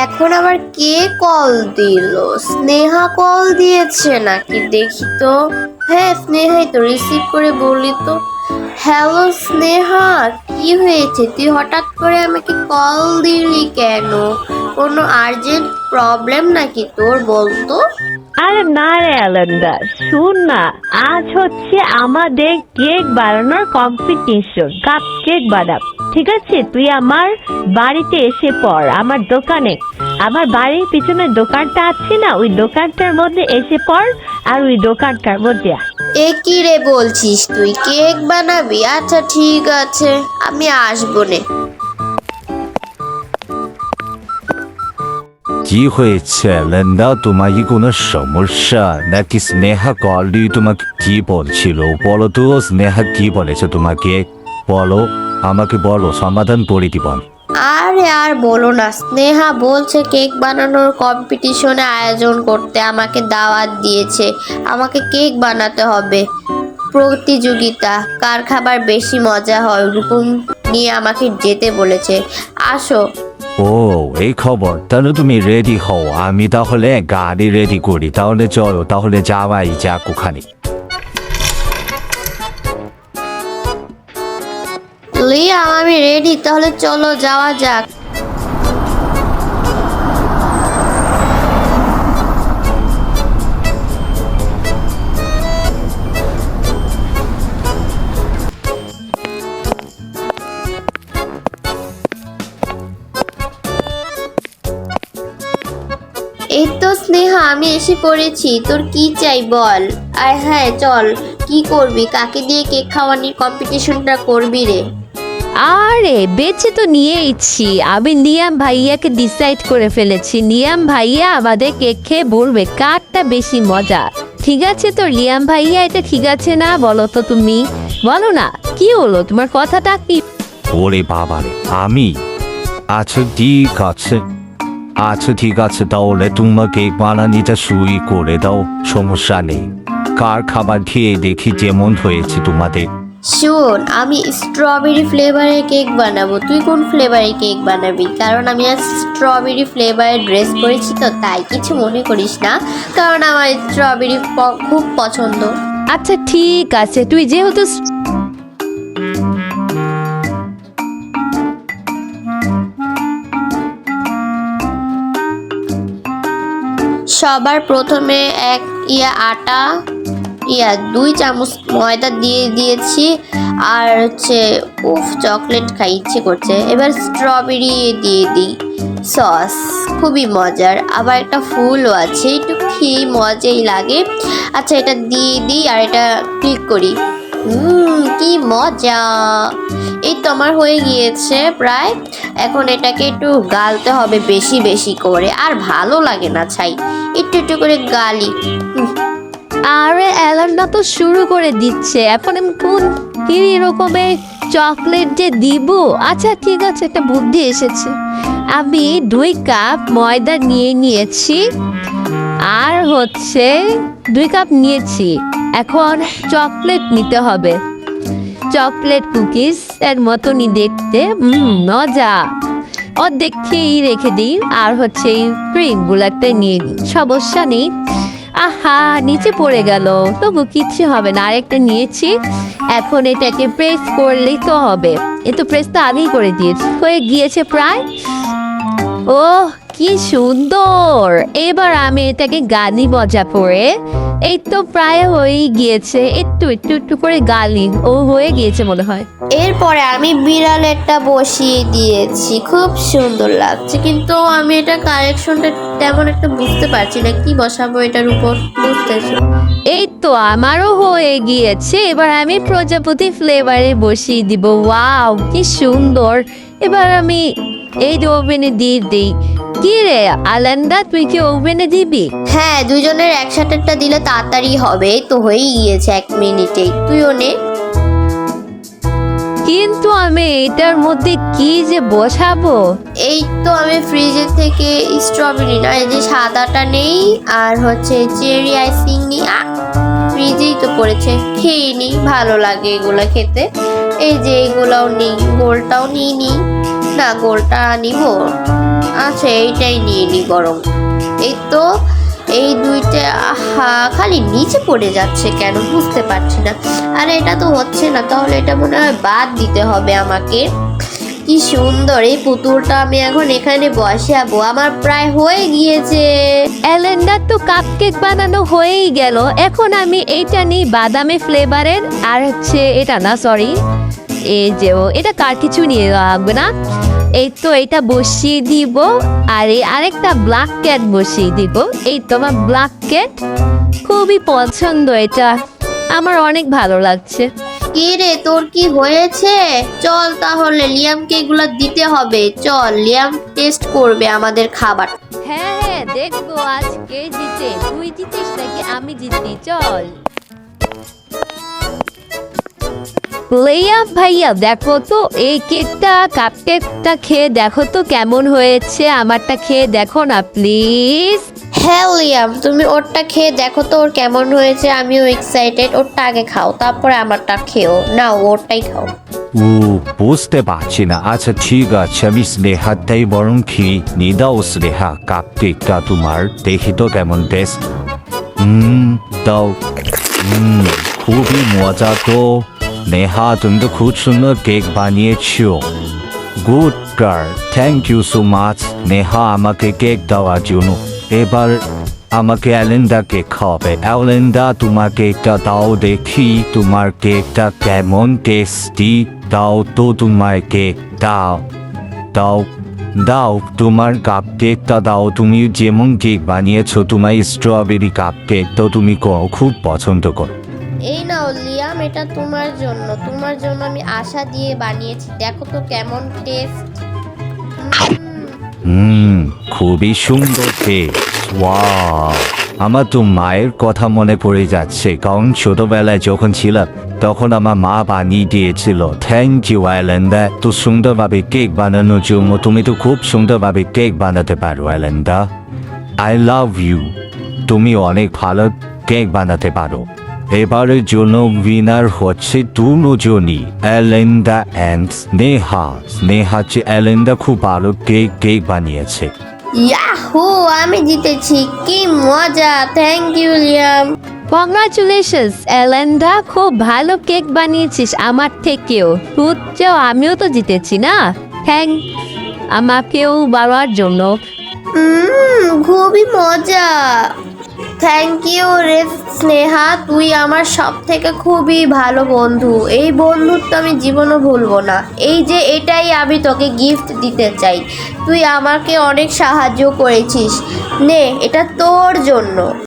এখন আবার কে কল দিল? স্নেহা কল দিয়েছে নাকি? দেখি তো। হ্যাঁ, স্নেহাই তো, রিসিভ করে বলি তো। হ্যালো স্নেহা, কি হয়েছে? তুই হঠাৎ করে আমাকে কল দিলি কেন? কোনো আর্জেন্ট প্রবলেম নাকি তোর, বলতো? আরে না রে আলান্দা, শুন না, আজ হচ্ছে আমাদের কেক বানানোর কম্পিটিশন। কাপ কেক বানাব, ঠিক আছে? তুই আমার বাড়িতে এসে পড়, আমার দোকানে। আমার বাড়ির পিছনে দোকানটা আছে না, ওই দোকানটার মধ্যে এসে পড়, আর ওই দোকানটার মধ্যে আয়। এ কি রে বলছিস, তুই কেক বানাবি? আচ্ছা ঠিক আছে, আমি আসবো নে। কি হয়েছে লেন্দা, তোমার কি কোনো সমস্যা নাকি? স্নেহা কল দিয়ে তোমাকে কি বলছিল? বলো তো, স্নেহা কি বলেছে তোমাকে? বলো, আমাকে বলো, সমাধান করে দিব আমি। আরে আর বলো না, স্নেহা বলছে কেক বানানোর কম্পিটিশনে আয়োজন করতে, আমাকে দাওয়াত দিয়েছে। আমাকে কেক বানাতে হবে, প্রতিযোগিতা, কার খাবার বেশি মজা হয় ওরকম নিয়ে আমাকে যেতে বলেছে। আসো। ও, এই খবর। তাহলে তুমি রেডি হও, আমি তাহলে গাড়ি রেডি করি। তাহলে চলো, তাহলে যাওয়াই যাক ওখানে। লিয়া, আমি রেডি, তাহলে চলো যাওয়া যাক। এই তো স্নেহা, আমি এসে পড়েছি। তোর কি চাই বল। আর হ্যাঁ চল, কি করবি? কাকে দিয়ে কেক খাওয়ানোর কম্পিটিশনটা করবি রে? আরে বেঁচে তো নিয়েইছি, আমি নিয়াম ভাইয়াকে ডিসাইড করে ফেলেছি। নিয়াম ভাইয়া আমাদের কেক খেয়ে বলবে কারটা বেশি মজা। ঠিক আছে তো লিয়াম ভাইয়া, এটা ঠিক আছে না? বলো তো, তুমি বলো না, কি হলো তোমার কথাটা কি? ওরে বাবারে, আমি? আচ্ছা ঠিক আছে, আচ্ছা ঠিক আছে, তাহলে তোমাকে বানানিটা শুরু করে দাও, সমস্যা নেই। কার খাবার খেয়ে দেখি যেমন হয়েছে তোমাদের। শোন, আমি স্ট্রবেরি ফ্লেভারের কেক বানাবো। তুই কোন ফ্লেভারের কেক বানাবি? কারণ আমি আজ স্ট্রবেরি ফ্লেভারের ড্রেস পরেছি তো, তাই কিছু মনে করিস না, কারণ আমার স্ট্রবেরি খুব পছন্দ। আচ্ছা ঠিক আছে, তুই যেহেতু সবার প্রথমে এক আটা 2 চামচ ময়দা দিয়ে দিয়েছি। আর হচ্ছে চকলেট খাই ইচ্ছে করছে। এবার স্ট্রবেরি দিয়ে দিই, সস খুবই মজার। আবার একটা ফুলও আছে, একটু খেয়ে মজাই লাগে। আচ্ছা, এটা দিয়ে দিই আর এটা ক্লিক করি। কি মজা! এই তো আমার হয়ে গিয়েছে প্রায়। এখন এটাকে একটু গালতে হবে বেশি বেশি করে, আর ভালো লাগে না ছাই, একটু একটু করে গালি। আরে অ্যালার্মটা তো শুরু করে দিচ্ছে, এখন আমি কোন কি রকমের চকলেট যে দিব? আচ্ছা ঠিক আছে, একটা বুদ্ধি এসেছে। আমি 2 কাপ ময়দা নিয়ে নিয়েছি, আর হচ্ছে 2 কাপ নিয়েছি। এখন চকলেট নিতে হবে, চকলেট কুকিজ এর মতনই দেখতে, মজা। অর্ধেক খেয়েই রেখে দিই, আর হচ্ছে এই ক্রিমগুলো একটা নিয়ে নিই, সমস্যা নেই। আহা, নিচে পড়ে গেল, তবু কিচ্ছু হবে না, আরেকটা নিয়েছি। এখন এটাকে প্রেস করলেই তো হবে। এ তো প্রেস তো আগেই করে দিয়েছি, হয়ে গিয়েছে প্রায়। ও কি সুন্দর! এবার আমি এটাকে গালি মজা করে, এই তো প্রায় হয়েই গিয়েছে, একটু একটু একটু করে গালি ও হয়ে গিয়েছে মনে হয়। এরপরে আমি বিড়ালেরটা বসিয়ে দিয়েছি, খুব সুন্দর লাগছে, কিন্তু আমি এটা কারেকশনটা তেমন একটা বুঝতে পারছি না, কি বসাবো এটার উপর, বুঝতেছি। এই তো আমারও হয়ে গিয়েছে, এবার আমি প্রজাপতি ফ্লেভারে বসিয়ে দিব। ওয়াও কি সুন্দর! এবার আমি এই ওভেনে দিয়ে দিই। কি রে আলান্দা, তুই কি ওভেনে দিবি? হ্যাঁ, দুজনের একসাথেটা দিলে তাড়াতাড়ি হবে। এই তো হয়েই গিয়েছে 1 মিনিটেই, তুইও নে। কিন্তু আমি এটার মধ্যে কি যে বসাবো? এই তো আমি ফ্রিজের থেকে স্ট্রবেরি না, এই যে সাদাটা নেই, আর হচ্ছে চেরি আইসিং নি। ফ্রিজেই তো পড়েছে, খেয়ে নি, ভালো লাগে এগুলো খেতে। এই যে এগুলাও নেই, গোলটাও নিই নি। না গোলটা নিব, আচ্ছা এইটাই নিয়ে নি বরং। এই তো এই দুইটা, আহা খালি নিচে পড়ে যাচ্ছে কেন বুঝতে পারছি না। আরে এটা তো হচ্ছে না, তাহলে এটা মনে হয় বাদ দিতে হবে আমাকে। কি সুন্দর এই পুতুলটা, আমি এখন এখানে বসাবো, আমার প্রায় হয়ে গিয়েছে। এলেন্ডার তো কাপকেক বানানো হয়েই গেল। এখন আমি এইটা নিই বাদামি ফ্লেভারের, আর হচ্ছে এটা না, সরি এই যে এটা কার কিছু নিয়ে লাগবে না। এই তো এটা বসিয়ে দিব, আর এই আরেকটা ব্ল্যাক ক্যাট বসিয়ে দিব। এই তো আমার ব্ল্যাক ক্যাট খুবই পছন্দ, এটা আমার অনেক ভালো লাগছে। কি রে তোর কি হয়েছে? চল তাহলে লিয়ামকে এগুলো দিতে হবে, চল লিয়াম টেস্ট করবে আমাদের খাবার। হ্যাঁ হ্যাঁ, দেখবো আজকে জিতে, তুই জিতিস নাকি আমি জিতি, চল। লিয়াম ভাইয়া দেখো তো এই কেকটা, কাপকেকটা খেয়ে দেখো তো কেমন হয়েছে, আমারটা খেয়ে দেখো না প্লিজ। হ্যাঁ লিয়াম, তুমি ওরটা খেয়ে দেখো তো ওর কেমন হয়েছে, আমিও এক্সাইটেড। ওরটা আগে খাও, তারপরে আমারটা খেও, না ওরটাই খাও। ও বুঝতে পারছি না, আচ্ছা ঠিক আছে আমি স্নেহাটাই বরং খেয়ে নি। দাও স্নেহা কাপকেকটা তোমার, দেখি তো কেমন টেস্ট। দাও। খুবই মজা তো। নেহা তুমি তো খুব সুন্দর কেক বানিয়েছো, good girl, thank you so much Neha আমাকে কেক দেওয়ার জন্য। এবার আমাকে অ্যালেন্ডা কেক খাওয়াবে। অ্যালেন্ডা তোমার কেকটা দাও দেখি, তোমার কেকটা কেমন টেস্টি। দাও তো তোমার কেক, দাও দাও দাও তোমার কাপ কেকটা দাও। তুমি যেমন কেক বানিয়েছো, তোমার স্ট্রবেরি কাপ কেক তো তুমি খুব পছন্দ করো। এই নাও লিয়াম, এটা তোমার জন্য, তোমার জন্য আমি আশা দিয়ে বানিয়েছি, দেখো তো কেমন টেস্ট। খুবই সুন্দর কেক, ওয়াও। আমার তো মায়ের কথা মনে পড়ে যাচ্ছে, কারণ ছোটবেলায় যখন ছিলাম তখন আমার মা বানিয়ে দিয়েছিল। থ্যাংক ইউ অ্যালেন্ডা, তো সুন্দরভাবে কেক বানানোর জন্য। তুমি তো খুব সুন্দরভাবে কেক বানাতে পারো অ্যালেন্ডা, আই লাভ ইউ। তুমি অনেক ভালো কেক বানাতে পারো। এবারের জন্য উইনার হচ্ছে দুজনই, অ্যালেন্ডা অ্যান্ড স্নেহা। স্নেহা যে অ্যালেন্ডা খুব ভালো কেক বানিয়েছে। ইয়াহু, আমি জিতেছি, কি মজা, থ্যাংক ইউ লিয়াম। কংগ্রাচুলেশনস এলেন্ডা, খুব ভালো কেক বানিয়েছিস আমার থেকেও। বুঝছো, আমিও তো জিতেছি না, থ্যাংক আমাকেও বাড়ার জন্য। খুবই মজা, থ্যাংক ইউ রে স্নেহা, তুই আমার সব থেকে খুবই ভালো বন্ধু। এই বন্ধুত্ব আমি জীবনও ভুলবো না। এই যে এটাই আমি তোকে গিফট দিতে চাই, তুই আমাকে অনেক সাহায্য করেছিস, নে এটা তোর জন্য।